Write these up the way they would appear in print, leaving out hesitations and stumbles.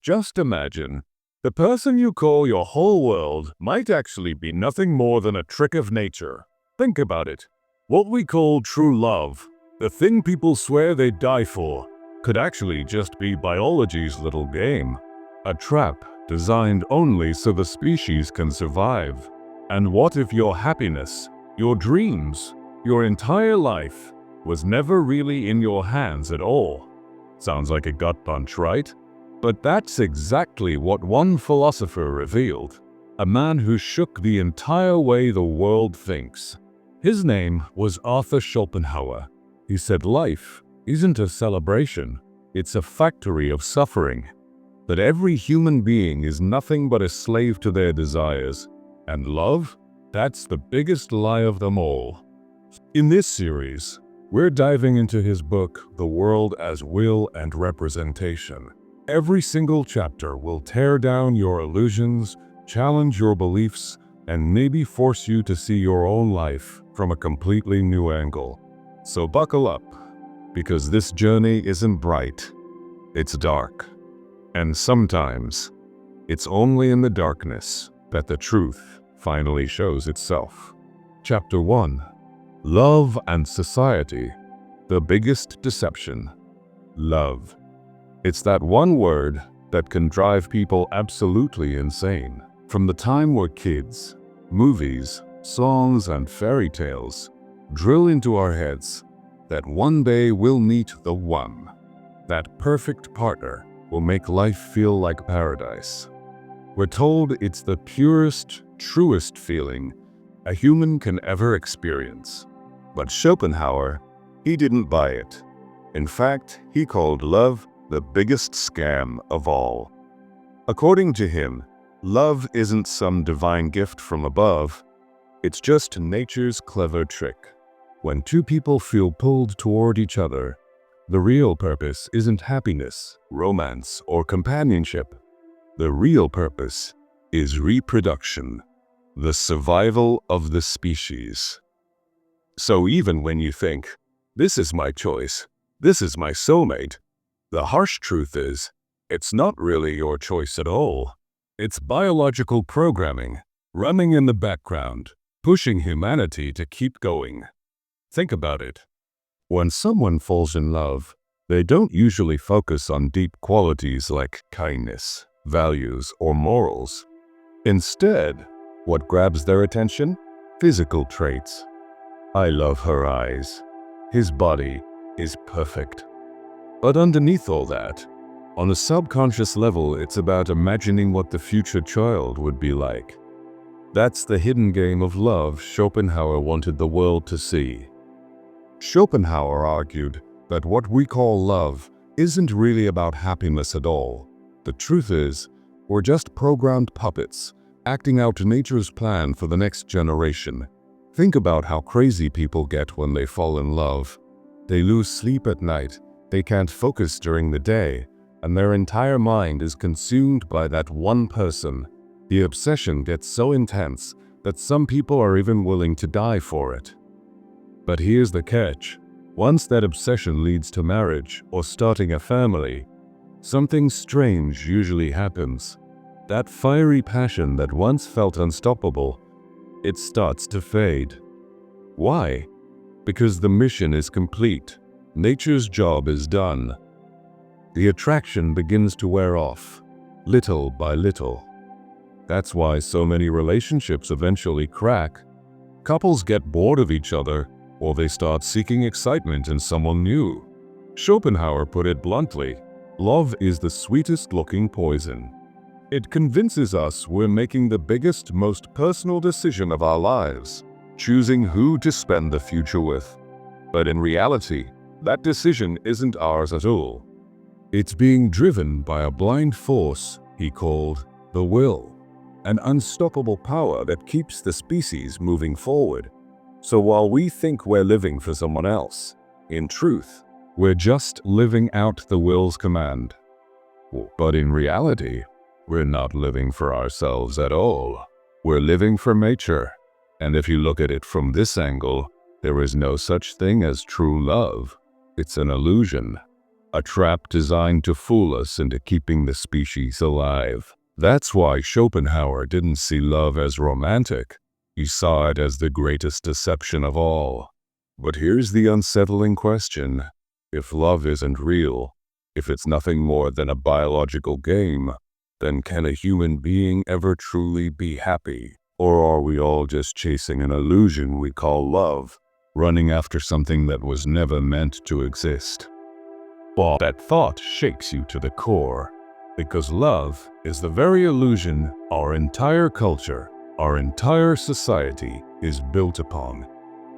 Just imagine, the person you call your whole world might actually be nothing more than a trick of nature. Think about it. What we call true love, the thing people swear they'd die for, could actually just be biology's little game. A trap designed only so the species can survive. And what if your happiness, your dreams, your entire life was never really in your hands at all? Sounds like a gut punch, right? But that's exactly what one philosopher revealed, a man who shook the entire way the world thinks. His name was Arthur Schopenhauer. He said life isn't a celebration, it's a factory of suffering. That every human being is nothing but a slave to their desires. And love? That's the biggest lie of them all. In this series, we're diving into his book, The World as Will and Representation. Every single chapter will tear down your illusions, challenge your beliefs, and maybe force you to see your own life from a completely new angle. So buckle up, because this journey isn't bright, it's dark. And sometimes, it's only in the darkness that the truth finally shows itself. Chapter 1. Love and Society. The biggest deception. Love. It's that one word that can drive people absolutely insane. From the time we're kids, movies, songs, and fairy tales drill into our heads that one day we'll meet the one. That perfect partner will make life feel like paradise. We're told it's the purest, truest feeling a human can ever experience. But Schopenhauer, he didn't buy it. In fact, he called love the biggest scam of all. According to him, love isn't some divine gift from above. It's just nature's clever trick. When two people feel pulled toward each other, the real purpose isn't happiness, romance, or companionship. The real purpose is reproduction, the survival of the species. So even when you think, this is my choice, this is my soulmate, the harsh truth is, it's not really your choice at all. It's biological programming, running in the background, pushing humanity to keep going. Think about it. When someone falls in love, they don't usually focus on deep qualities like kindness, values, or morals. Instead, what grabs their attention? Physical traits. I love her eyes. His body is perfect. But underneath all that, on a subconscious level, it's about imagining what the future child would be like. That's the hidden game of love Schopenhauer wanted the world to see. Schopenhauer argued that what we call love isn't really about happiness at all. The truth is, we're just programmed puppets, acting out nature's plan for the next generation. Think about how crazy people get when they fall in love. They lose sleep at night, they can't focus during the day, and their entire mind is consumed by that one person. The obsession gets so intense that some people are even willing to die for it. But here's the catch. Once that obsession leads to marriage or starting a family, something strange usually happens. That fiery passion that once felt unstoppable, it starts to fade. Why? Because the mission is complete. Nature's job is done. The attraction begins to wear off, little by little. That's why so many relationships eventually crack. Couples get bored of each other, or they start seeking excitement in someone new. Schopenhauer put it bluntly, love is the sweetest-looking poison. It convinces us we're making the biggest, most personal decision of our lives, choosing who to spend the future with. But in reality, that decision isn't ours at all. It's being driven by a blind force he called the will, an unstoppable power that keeps the species moving forward. So while we think we're living for someone else, in truth, we're just living out the will's command. But in reality, we're not living for ourselves at all. We're living for nature. And if you look at it from this angle, there is no such thing as true love. It's an illusion. a trap designed to fool us into keeping the species alive. That's why Schopenhauer didn't see love as romantic. He saw it as the greatest deception of all. But here's the unsettling question. If love isn't real, if it's nothing more than a biological game, then can a human being ever truly be happy? Or are we all just chasing an illusion we call love, running after something that was never meant to exist? But that thought shakes you to the core, because love is the very illusion our entire culture, our entire society is built upon.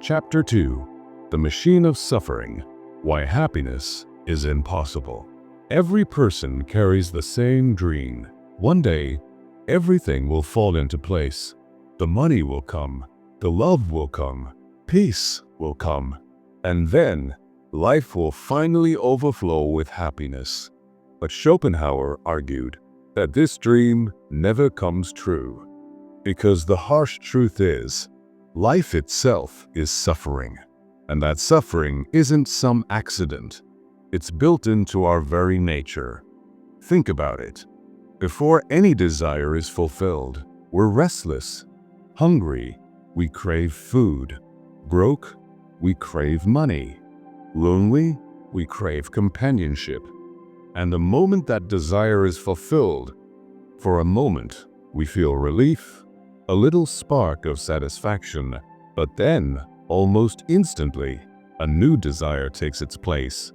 Chapter 2: The Machine of Suffering: Why Happiness is Impossible. Every person carries the same dream. One day, everything will fall into place. The money will come, the love will come, peace will come, and then life will finally overflow with happiness. But Schopenhauer argued that this dream never comes true, because the harsh truth is, life itself is suffering, and that suffering isn't some accident. It's built into our very nature. Think about it. Before any desire is fulfilled, we're restless, hungry, we crave food, broke, we crave money, lonely, we crave companionship. And the moment that desire is fulfilled, for a moment, we feel relief, a little spark of satisfaction, but then, almost instantly, a new desire takes its place.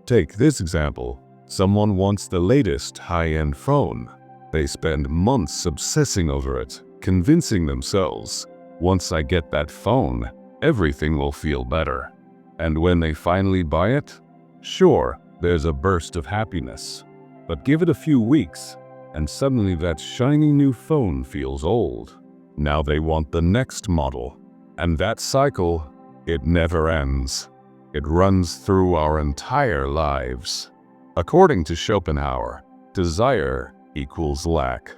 Take this example. Someone wants the latest high-end phone. They spend months obsessing over it, convincing themselves, once I get that phone, everything will feel better. And when they finally buy it, sure, there's a burst of happiness. But give it a few weeks, and suddenly that shiny new phone feels old. Now they want the next model. And that cycle, it never ends. It runs through our entire lives. According to Schopenhauer, desire equals lack,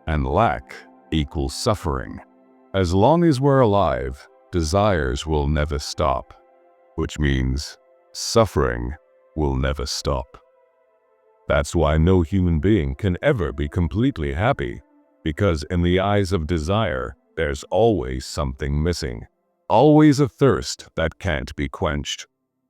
and lack equals suffering. As long as we're alive, desires will never stop, which means suffering will never stop. That's why no human being can ever be completely happy, because in the eyes of desire, there's always something missing, always a thirst that can't be quenched.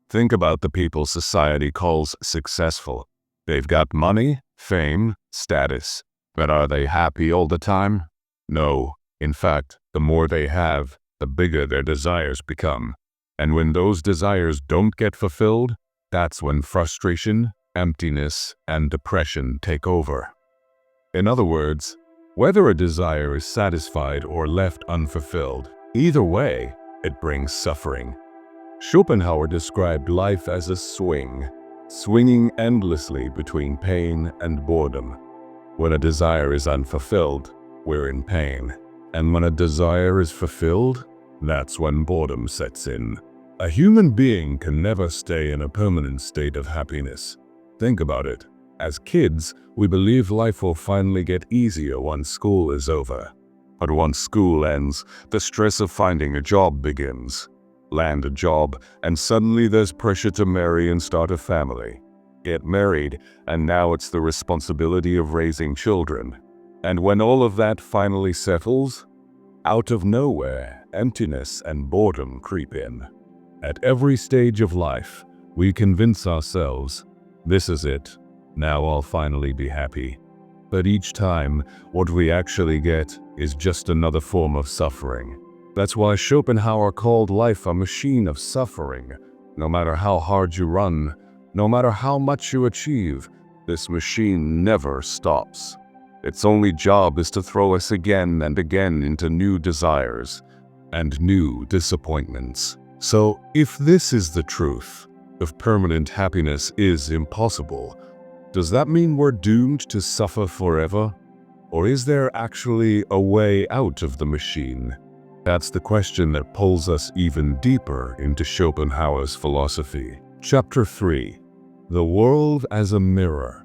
Think about the people society calls successful. They've got money, fame, status, but are they happy all the time? No. In fact, the more they have, the bigger their desires become. And when those desires don't get fulfilled, that's when frustration, emptiness, and depression take over. In other words, whether a desire is satisfied or left unfulfilled, either way, it brings suffering. Schopenhauer described life as a swing, swinging endlessly between pain and boredom. When a desire is unfulfilled, we're in pain. And when a desire is fulfilled, that's when boredom sets in. A human being can never stay in a permanent state of happiness. Think about it. As kids, we believe life will finally get easier once school is over. But once school ends, the stress of finding a job begins. Land a job, and suddenly there's pressure to marry and start a family. Get married, and now it's the responsibility of raising children. And when all of that finally settles, out of nowhere, emptiness and boredom creep in. At every stage of life, we convince ourselves, this is it, now I'll finally be happy. But each time, what we actually get is just another form of suffering. That's why Schopenhauer called life a machine of suffering. No matter how hard you run, no matter how much you achieve, this machine never stops. Its only job is to throw us again and again into new desires and new disappointments. So, if this is the truth, if permanent happiness is impossible, does that mean we're doomed to suffer forever? Or is there actually a way out of the machine? That's the question that pulls us even deeper into Schopenhauer's philosophy. Chapter 3: The World as a Mirror.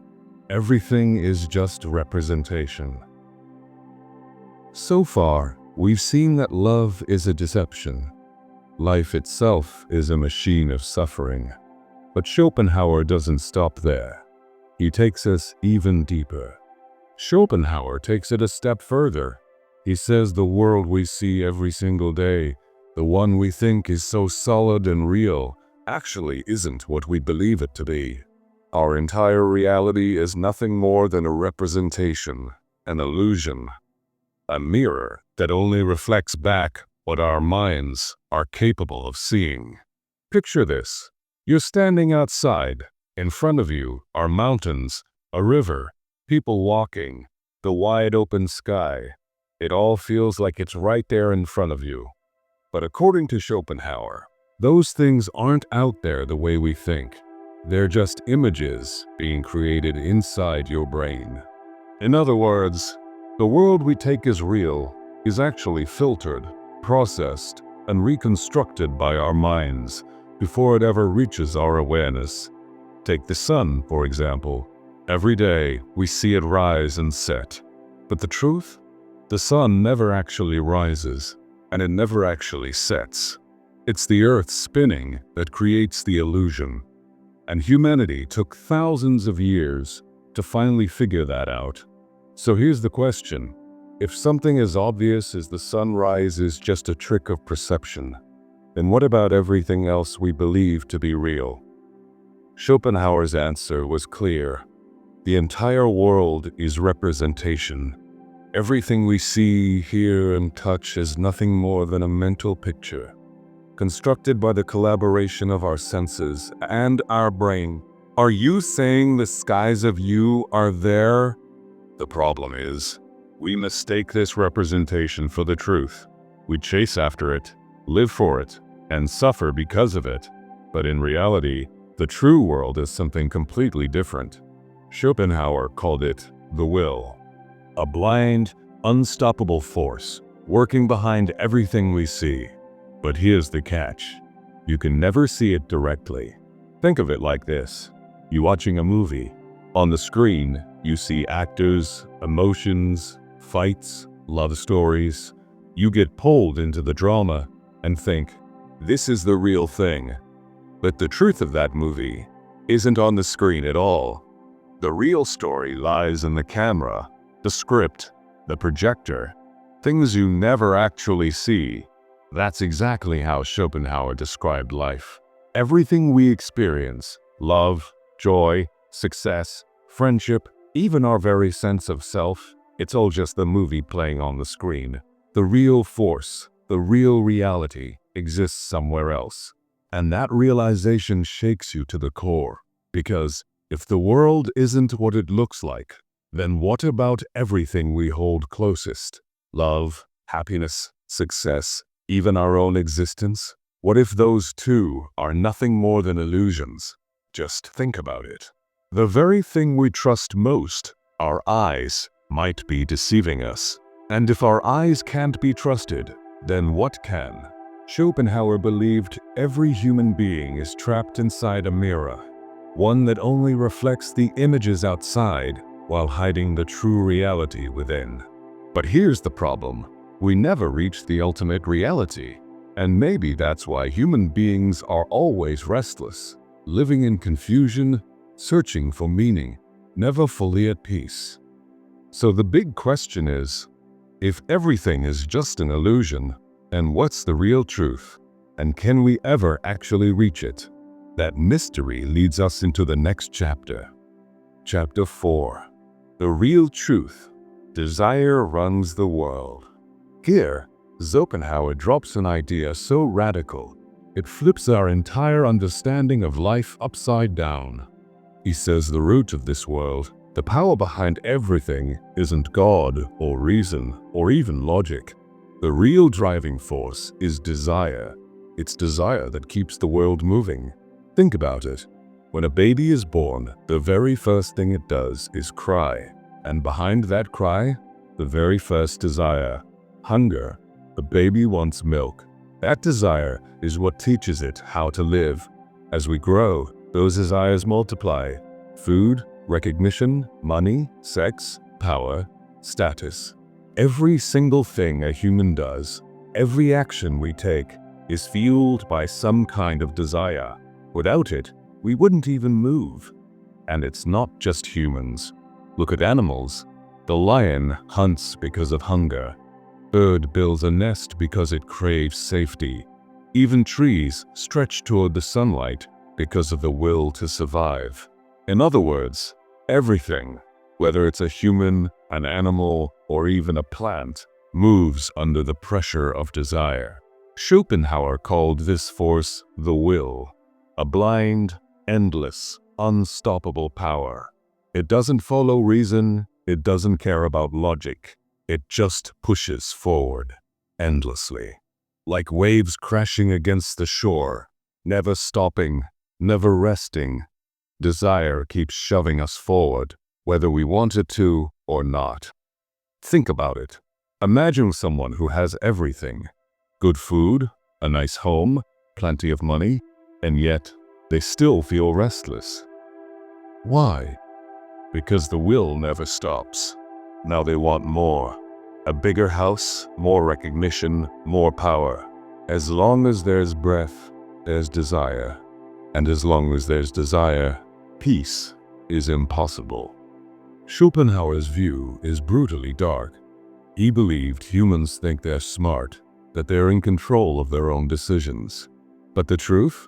Everything is just representation. So far, we've seen that love is a deception. Life itself is a machine of suffering. But Schopenhauer doesn't stop there. He takes us even deeper. Schopenhauer takes it a step further. He says the world we see every single day, the one we think is so solid and real, actually isn't what we believe it to be. Our entire reality is nothing more than a representation, an illusion, a mirror that only reflects back what our minds are capable of seeing. Picture this. You're standing outside. In front of you are mountains, a river, people walking, the wide open sky. It all feels like it's right there in front of you. But according to Schopenhauer, those things aren't out there the way we think. They're just images being created inside your brain. In other words, the world we take as real is actually filtered, processed, and reconstructed by our minds before it ever reaches our awareness. Take the sun, for example. Every day we see it rise and set. But the truth? The sun never actually rises, and it never actually sets. It's the earth spinning that creates the illusion. And humanity took thousands of years to finally figure that out. So here's the question. If something as obvious as the sunrise is just a trick of perception, then what about everything else we believe to be real? Schopenhauer's answer was clear. The entire world is representation. Everything we see, hear, and touch is nothing more than a mental picture, constructed by the collaboration of our senses and our brain. Are you saying the skies of you are there? The problem is, we mistake this representation for the truth. We chase after it, live for it, and suffer because of it. But in reality, the true world is something completely different. Schopenhauer called it the will. A blind, unstoppable force working behind everything we see. But here's the catch. You can never see it directly. Think of it like this. You're watching a movie. On the screen, you see actors, emotions, fights, love stories. You get pulled into the drama and think, this is the real thing. But the truth of that movie isn't on the screen at all. The real story lies in the camera, the script, the projector, things you never actually see. That's exactly how Schopenhauer described life. Everything we experience, love, joy, success, friendship, even our very sense of self, it's all just the movie playing on the screen. The real force, the real reality, exists somewhere else. And that realization shakes you to the core. Because if the world isn't what it looks like, then what about everything we hold closest? Love, happiness, success, even our own existence? What if those two are nothing more than illusions? Just think about it. The very thing we trust most, our eyes, might be deceiving us. And if our eyes can't be trusted, then what can? Schopenhauer believed every human being is trapped inside a mirror, one that only reflects the images outside while hiding the true reality within. But here's the problem. We never reach the ultimate reality. And maybe that's why human beings are always restless, living in confusion, searching for meaning, never fully at peace. So the big question is, if everything is just an illusion, and what's the real truth? And can we ever actually reach it? That mystery leads us into the next chapter. Chapter 4. The real truth. Desire runs the world. Here, Schopenhauer drops an idea so radical, it flips our entire understanding of life upside down. He says the root of this world, the power behind everything, isn't God or reason or even logic. The real driving force is desire. It's desire that keeps the world moving. Think about it. When a baby is born, the very first thing it does is cry. And behind that cry, the very first desire, hunger. The baby wants milk. That desire is what teaches it how to live. As we grow, those desires multiply. Food, recognition, money, sex, power, status. Every single thing a human does, every action we take, is fueled by some kind of desire. Without it, we wouldn't even move. And it's not just humans. Look at animals. The lion hunts because of hunger. Bird builds a nest because it craves safety. Even trees stretch toward the sunlight because of the will to survive. In other words, everything, whether it's a human, an animal, or even a plant, moves under the pressure of desire. Schopenhauer called this force the will, a blind, endless, unstoppable power. It doesn't follow reason, it doesn't care about logic. It just pushes forward, endlessly. Like waves crashing against the shore, never stopping, never resting. Desire keeps shoving us forward, whether we want it to or not. Think about it. Imagine someone who has everything. Good food, a nice home, plenty of money, and yet they still feel restless. Why? Because the will never stops. Now they want more. A bigger house, more recognition, more power. As long as there's breath, there's desire. And as long as there's desire, peace is impossible. Schopenhauer's view is brutally dark. He believed humans think they're smart, that they're in control of their own decisions. But the truth?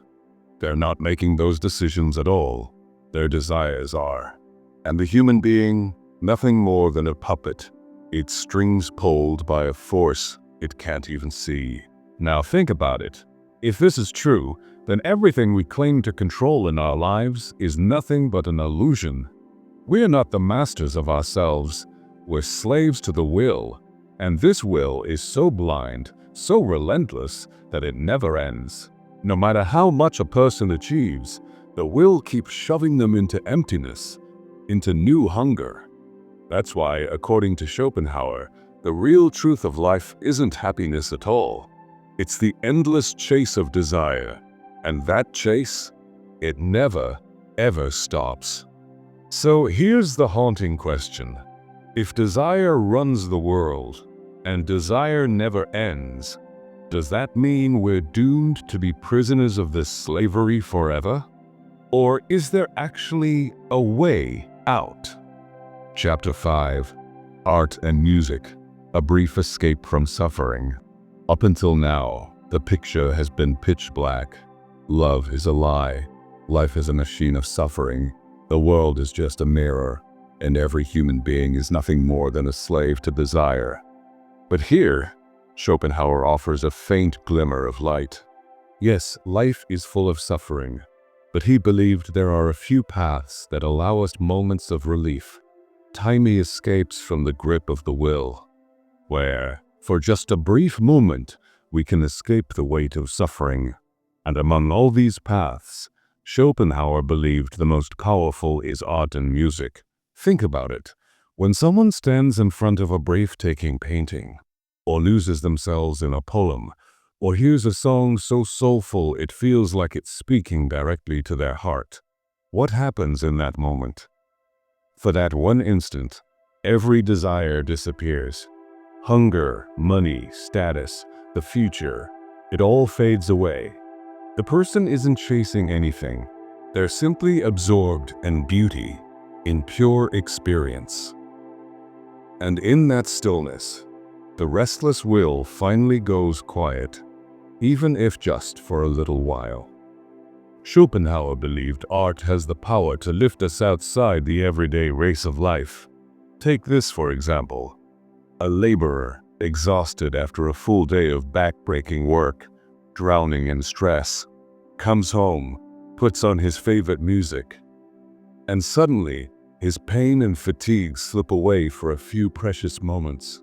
They're not making those decisions at all. Their desires are. And the human being, nothing more than a puppet, its strings pulled by a force it can't even see. Now think about it. If this is true, then everything we claim to control in our lives is nothing but an illusion. We're not the masters of ourselves. We're slaves to the will. And this will is so blind, so relentless, that it never ends. No matter how much a person achieves, the will keeps shoving them into emptiness, into new hunger. That's why, according to Schopenhauer, the real truth of life isn't happiness at all. It's the endless chase of desire. And that chase, it never, ever stops. So here's the haunting question. If desire runs the world, and desire never ends, does that mean we're doomed to be prisoners of this slavery forever? Or is there actually a way out? Chapter 5. Art and Music, a brief escape from suffering. Up until now, the picture has been pitch black. Love is a lie. Life is a machine of suffering. The world is just a mirror, and every human being is nothing more than a slave to desire. But here, Schopenhauer offers a faint glimmer of light. Yes, life is full of suffering, but he believed there are a few paths that allow us moments of relief, tiny escapes from the grip of the will, where, for just a brief moment, we can escape the weight of suffering. And among all these paths, Schopenhauer believed the most powerful is art and music. Think about it. When someone stands in front of a breathtaking painting, or loses themselves in a poem, or hears a song so soulful it feels like it's speaking directly to their heart, what happens in that moment? For that one instant, every desire disappears. Hunger, money, status, the future, it all fades away. The person isn't chasing anything. They're simply absorbed in beauty, in pure experience. And in that stillness, the restless will finally goes quiet, even if just for a little while. Schopenhauer believed art has the power to lift us outside the everyday race of life. Take this for example. A laborer, exhausted after a full day of back-breaking work, drowning in stress, comes home, puts on his favorite music, and suddenly his pain and fatigue slip away for a few precious moments.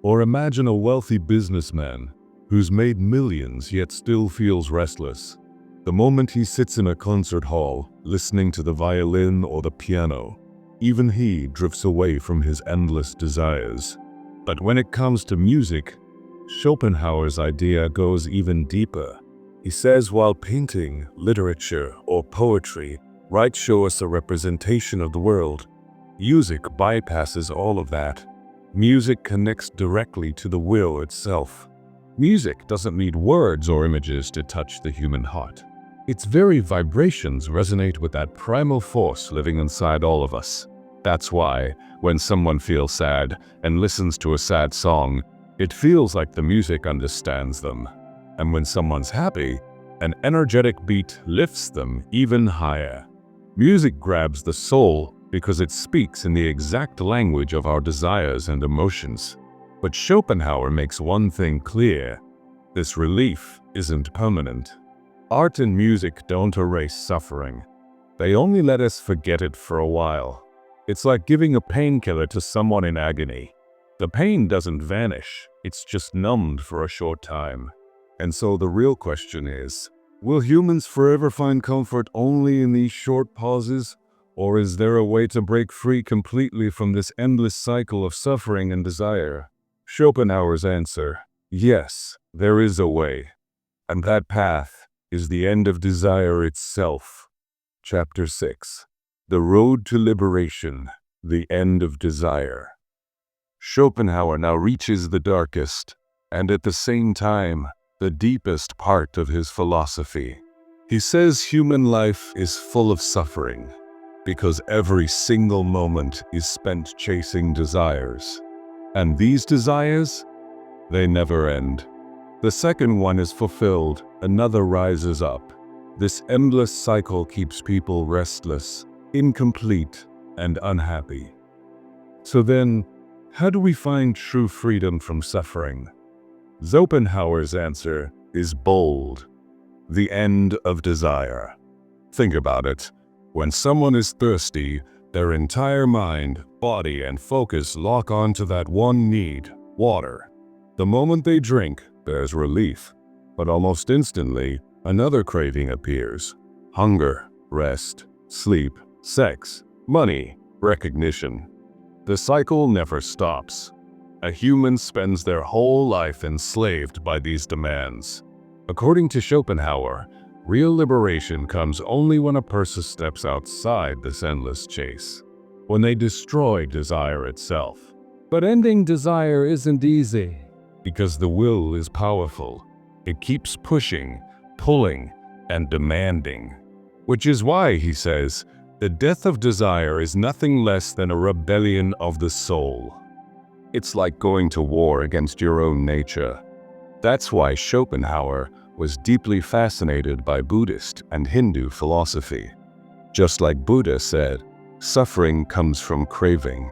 Or imagine a wealthy businessman who's made millions yet still feels restless. The moment he sits in a concert hall, listening to the violin or the piano, even he drifts away from his endless desires. But when it comes to music, Schopenhauer's idea goes even deeper. He says while painting, literature, or poetry might show us a representation of the world, music bypasses all of that. Music connects directly to the will itself. Music doesn't need words or images to touch the human heart. Its very vibrations resonate with that primal force living inside all of us. That's why, when someone feels sad and listens to a sad song, it feels like the music understands them. And when someone's happy, an energetic beat lifts them even higher. Music grabs the soul because it speaks in the exact language of our desires and emotions. But Schopenhauer makes one thing clear: this relief isn't permanent. Art and music don't erase suffering. They only let us forget it for a while. It's like giving a painkiller to someone in agony. The pain doesn't vanish, it's just numbed for a short time. And so the real question is, will humans forever find comfort only in these short pauses? Or is there a way to break free completely from this endless cycle of suffering and desire? Schopenhauer's answer: yes, there is a way. And that path is the end of desire itself. Chapter 6. The Road to Liberation, the End of Desire. Schopenhauer now reaches the darkest, and at the same time, the deepest part of his philosophy. He says human life is full of suffering, because every single moment is spent chasing desires. And these desires, they never end. The second one is fulfilled, another rises up. This endless cycle keeps people restless, incomplete, and unhappy. So then, how do we find true freedom from suffering? Schopenhauer's answer is bold: the end of desire. Think about it. When someone is thirsty, their entire mind, body, and focus lock onto that one need: water. The moment they drink, there's relief. But almost instantly, another craving appears: hunger, rest, sleep, sex, money, recognition. The cycle never stops. A human spends their whole life enslaved by these demands. According to Schopenhauer, real liberation comes only when a person steps outside this endless chase, when they destroy desire itself. But ending desire isn't easy, because the will is powerful. It keeps pushing, pulling, and demanding. Which is why, he says, the death of desire is nothing less than a rebellion of the soul. It's like going to war against your own nature. That's why Schopenhauer was deeply fascinated by Buddhist and Hindu philosophy. Just like Buddha said, suffering comes from craving,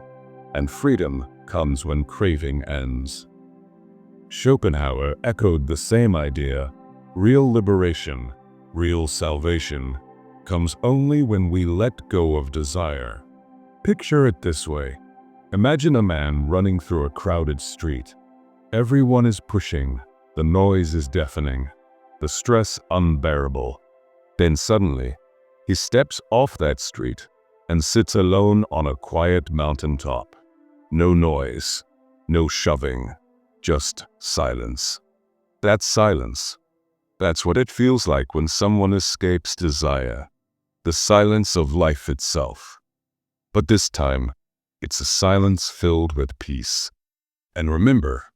and freedom comes when craving ends. Schopenhauer echoed the same idea: real liberation, real salvation, comes only when we let go of desire. Picture it this way. Imagine a man running through a crowded street. Everyone is pushing, the noise is deafening, the stress unbearable. Then suddenly, he steps off that street and sits alone on a quiet mountaintop. No noise, no shoving, just silence. That's silence. That's what it feels like when someone escapes desire. The silence of life itself. But this time, it's a silence filled with peace. And remember,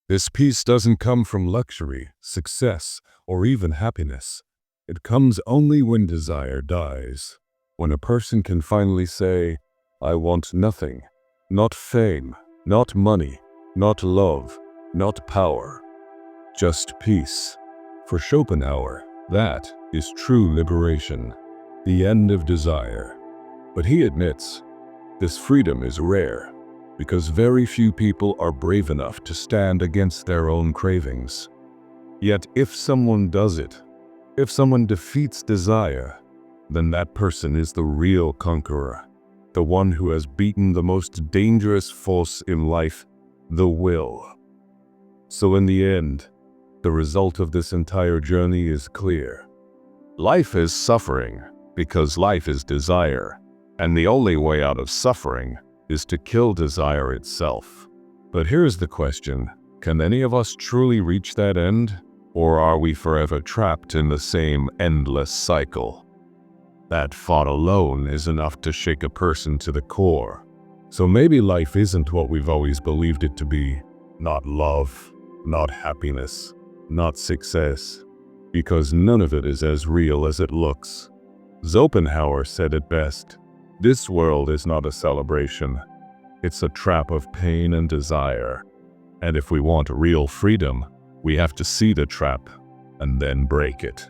this peace doesn't come from luxury, success, or even happiness. It comes only when desire dies. When a person can finally say, I want nothing. Not fame, not money, not love, not power. Just peace. For Schopenhauer, that is true liberation. The end of desire. But he admits, this freedom is rare, because very few people are brave enough to stand against their own cravings. Yet if someone does it, if someone defeats desire, then that person is the real conqueror, the one who has beaten the most dangerous force in life, the will. So in the end, the result of this entire journey is clear. Life is suffering, because life is desire, and the only way out of suffering is to kill desire itself. But here's the question: can any of us truly reach that end? Or are we forever trapped in the same endless cycle? That thought alone is enough to shake a person to the core. So maybe life isn't what we've always believed it to be. Not love, not happiness, not success. because none of it is as real as it looks. Schopenhauer said it best. This world is not a celebration. It's a trap of pain and desire. And if we want real freedom, we have to see the trap and then break it.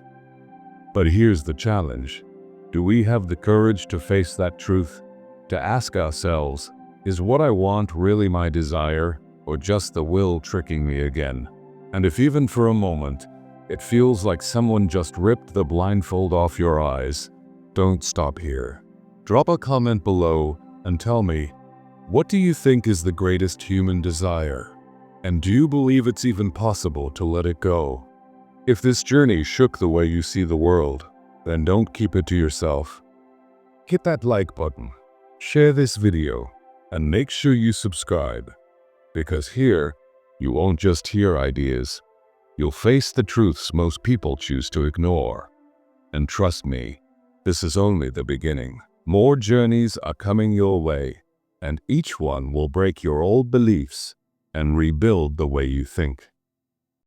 But here's the challenge. Do we have the courage to face that truth? To ask ourselves, is what I want really my desire, or just the will tricking me again? And if even for a moment, it feels like someone just ripped the blindfold off your eyes, don't stop here. Drop a comment below and tell me, what do you think is the greatest human desire? And do you believe it's even possible to let it go? If this journey shook the way you see the world, then don't keep it to yourself. Hit that like button, share this video, and make sure you subscribe. Because here, you won't just hear ideas, you'll face the truths most people choose to ignore. And trust me, this is only the beginning. More journeys are coming your way, and each one will break your old beliefs and rebuild the way you think.